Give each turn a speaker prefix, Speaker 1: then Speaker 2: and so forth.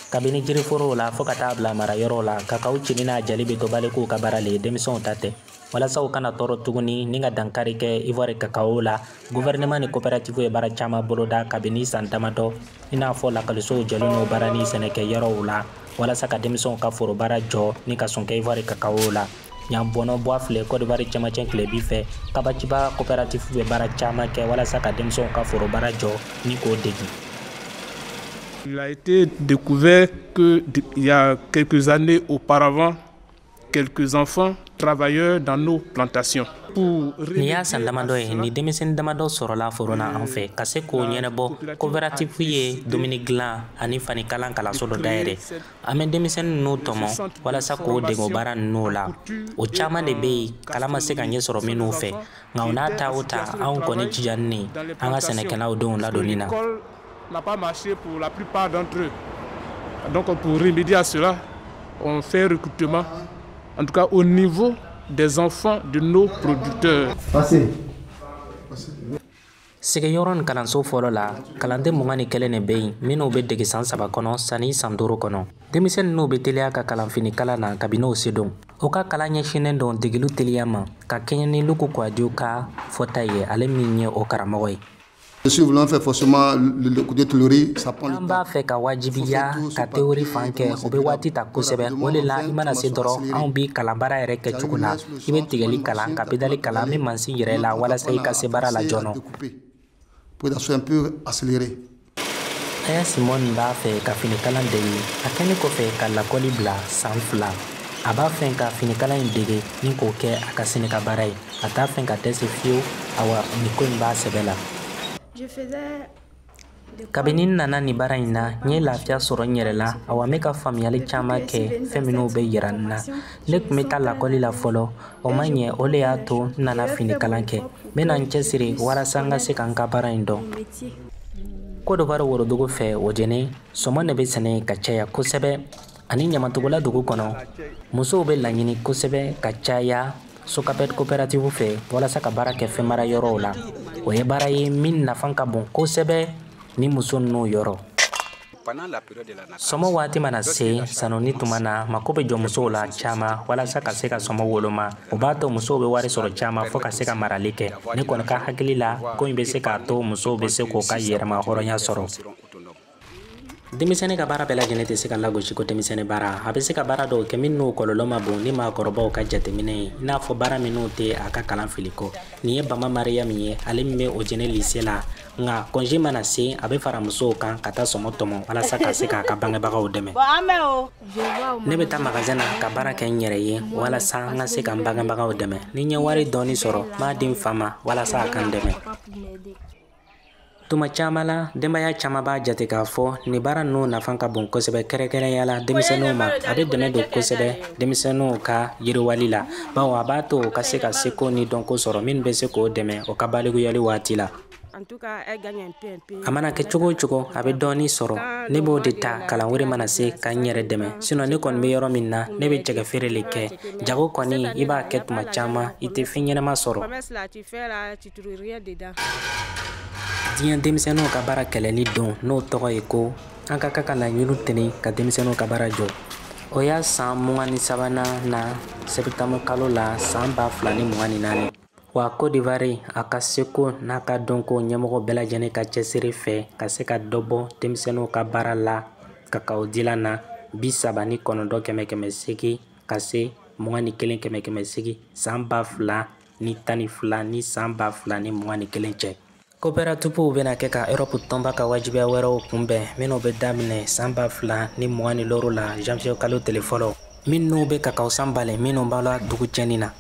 Speaker 1: kabini jiriforo la fo ka taa bila marayɔrɔ la kakao cini n'a jali bɛ to baliku ka baara le denmisɛnw ta tɛ walasa u kana tɔɔrɔ tuguni ni ka dankari kɛ ivoire kakao la gouvernement ni coopérative ye baara caman boloda kabini san damadɔ i n'a fɔ lakalisow jɛlen n'o baara ni sɛnɛkɛyɔrɔw la walasa ka denmisɛnw ka foro baara jɔ ni ka sɔn kɛ ivoire kakao la ɲan bɔnɔ bɔ filɛ Côte d'Ivoire cɛmancɛ tilebi fɛ kabaciba coopérative bɛ baara caman kɛ walasa ka denmisɛnw ka foro baara jɔ ni k'o degi.
Speaker 2: Il a été découvert qu'il y a quelques années auparavant, quelques enfants travailleurs dans nos plantations.
Speaker 1: Ni y'a san damadɔ ye ni denmisɛnnin damadɔ sɔrɔla foro la an fɛ ka se k'o ɲɛnabɔ coopérative ye dumuni dilan ani fanikalan kalanso dɔ dayɛlɛ an bɛ denmisɛnnin ninnu tɔmɔ walasa k'o dege o baara ninnu la o caman de bɛ yen kalan ma se ka ɲɛ sɔrɔ minnu fɛ nka o n'a ta o ta anw kɔni jijani ni an ka sɛnɛkɛlaw denw ladonni na.
Speaker 2: N'a pas marché pour la plupart d'entre eux. Donc pour remédier à cela, on fait recrutement, en tout cas au niveau des enfants de nos producteurs.
Speaker 1: Sigiyɔrɔ kalanso fɔlɔ la kalanden 21 de bɛ yen minnu bɛ dege san 3 kɔnɔ sani san 5 kɔnɔ denmisɛnnin ninnu bɛ teliya ka kalanfini kalan na kabini o se don o ka kalan ɲɛsinnen don degelu teliya ma ka kɛɲɛ ni Luku Kouadio ka fɔta ye ale min ye o karamɔgɔ ye.
Speaker 3: Si nous voulons faire forcément le coup de théorie, ça prend le temps.
Speaker 1: An b'a fɛ ka wajibiya ka théorie fan kɛ o bɛ waati ta kosɛbɛ o de la i mana se dɔrɔn anw bi kalanbaara yɛrɛ kɛ cogo la i bɛ tigɛli kalan ka pedali kalan min mansin yɛrɛ la walasa i ka se baara la joona. Aya Simone b'a fɛ ka finikalan dege a kɛlen kɔfɛ ka lakɔli bila san 2 a b'a fɛ ka finikalan in dege ni k'o kɛ a ka sɛnɛka baara ye a t'a fɛ ka dɛsɛ fiyewu awa ni ko in b'a sɛbɛ la. Kabini nana ni baara in na n ye lafiya sɔrɔ n yɛrɛ la awa n bɛ ka faamuyali caman kɛ fɛn minnu bɛ yira n na ne tun bɛ taa lakɔli la fɔlɔ o ma ɲɛ o de y'a to n nana finikalan kɛ n bɛna n cɛsiri walasa n ka se ka n ka baara in dɔn. Côte d'Ivoire worodugu fɛ o jɛnɛ sɔmɔ de bɛ sɛnɛ ka caya kosɛbɛ ani ɲamatogola dugu kɔnɔ musow bɛ laɲini kosɛbɛ ka caya Socaped coopérative fɛ walasa ka baara kɛ fɛn mara yɔrɔw la o ye baara ye min nafa ka bon kosɛbɛ ni muso ninnu yɔrɔ. Sɔmɔ waati mana se sanoni tuma na mako bɛ jɔ musow la caman walasa ka se ka sɔmɔ woloma o b'a to musow bɛ wari sɔrɔ caman fo ka se ka marali kɛ ne kɔni ka hakili la ko in bɛ se k'a to musow bɛ se k'o ka yɛrɛma hɔrɔnya sɔrɔ. Denmisɛnnin ka baara bɛɛ lajɛlen tɛ se ka lagosi ko denmisɛnnin baara a bɛ se ka baara dɔw kɛ min n'o kɔlɔlɔ ma bon ni maakɔrɔbaw ka jateminɛ ye i n'a fɔ baara minnu tɛ a ka kalan fili kɔ nin ye Bama Mariam min ye ale min bɛ o jɛnɛ lycée la nka congé mana se a bɛ fara musow kan ka taa sɔmɔ tɔmɔ walasa ka se k'a ka bangebagaw dɛmɛ. Ne bɛ taa magasin na ka baara kɛ n yɛrɛ ye walasa n ka se ka n bangebagaw dɛmɛ ni n ye wari dɔɔni sɔrɔ n b'a di n fa ma walasa a ka n dɛmɛ. Tuma caman la denbaya caman b'a jate k'a fɔ nin baara ninnu nafa ka bon kosɛbɛ kɛrɛnkɛrɛnnenya la denmisɛnninw ma a bɛ dɛmɛ don kosɛbɛ denmisɛnninw ka yiriwali la bawo a b'a to u ka se ka seko ni dɔnko sɔrɔ minnu bɛ se k'o dɛmɛ o ka balikuyali waati la. A mana kɛ cogo o cogo a bɛ dɔɔni sɔrɔ ne b'o de ta kalan wɛrɛ mana se ka n yɛrɛ dɛmɛ sinon ne kɔni bɛ yɔrɔ min na ne bɛ jɛgɛ feere le kɛ jago kɔni i b'a kɛ tuma caman i tɛ fɛn ɲɛnama sɔrɔ. Diɲɛ denmisɛnninw ka baara kɛlɛli don n'o tɔgɔ ye ko an ka ka laɲiniw tɛni ka denmisɛnninw ka baara jɔ o y'a san 23 na septembre kalo la san 2024 wa Côte d'Ivoire a ka seko n'a ka dɔnko ɲɛmɔgɔ bɛɛ lajɛlen ka cɛsiri fɛ ka se ka dɔ bɔ denmisɛnninw ka baara la kakao dilan na 39,8 ka se 21,8 san 2012 ni san 2021 cɛ. Coopératives bɛna kɛ ka Europe tɔnba ka wajibiya wɛrɛw kunbɛn minnu bɛ daminɛ san 2026 la janvier kalo tile fɔlɔ minnu bɛ kakao san balen minnu b'a la dugu cɛnni na.